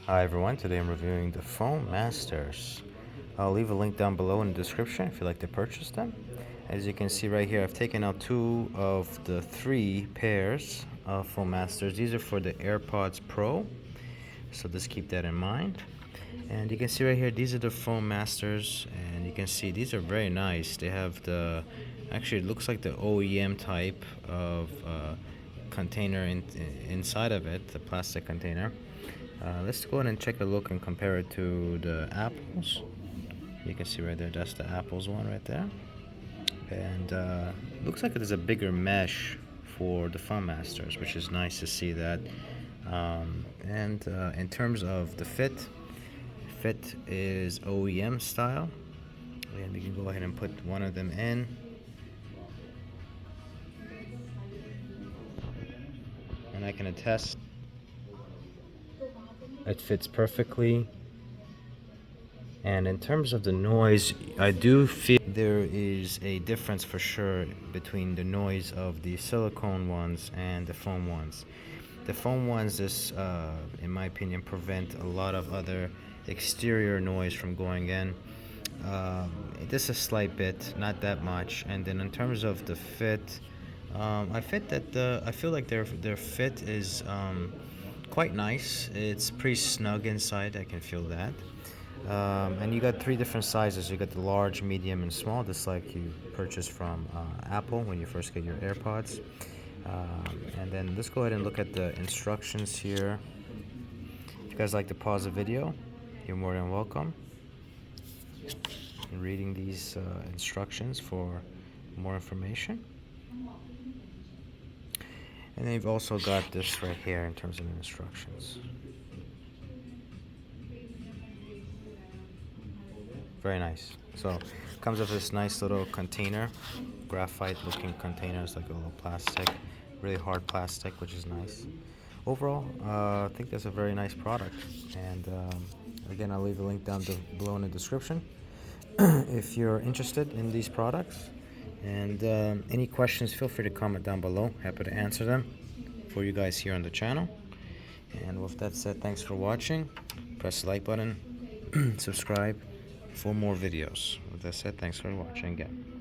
Hi everyone, today I'm reviewing the Foam Masters. I'll leave a link down below in the description if you'd like to purchase them. As you can see right here, I've taken out two of the three pairs of Foam Masters. These are for the AirPods Pro, so just keep that in mind. And you can see right here, these are the Foam Masters, and you can see these are very nice. They have actually it looks like the OEM type of container inside of it, the plastic container. Let's go ahead and check a look and compare it to the apples. You can see right there, that's the apples one right there. And looks like it is a bigger mesh for the Foam Masters, which is nice to see that. And in terms of the fit is OEM style. And we can go ahead and put one of them in. And I can attest it fits perfectly. And in terms of the noise, I do feel there is a difference for sure between the noise of the silicone ones and the foam ones. The foam ones, in my opinion, prevent a lot of other exterior noise from going in. Just a slight bit, not that much. And then in terms of the fit, I feel like their fit is quite nice. It's pretty snug inside. I can feel that. And you got three different sizes. You got the large, medium, and small, just like you purchased from Apple when you first get your AirPods. And then let's go ahead and look at the instructions here. If you guys like to pause the video, you're more than welcome. Reading these instructions for more information. And then you've also got this right here in terms of instructions. Very nice. So comes with this nice little container, graphite looking container. It's like a little plastic, really hard plastic, which is nice. Overall, I think that's a very nice product. And again, I'll leave a link down below in the description if you're interested in these products. And any questions, feel free to comment down below. Happy to answer them for you guys here on the channel. And with that said, thanks for watching. Press the like button, subscribe for more videos. With that said, thanks for watching again.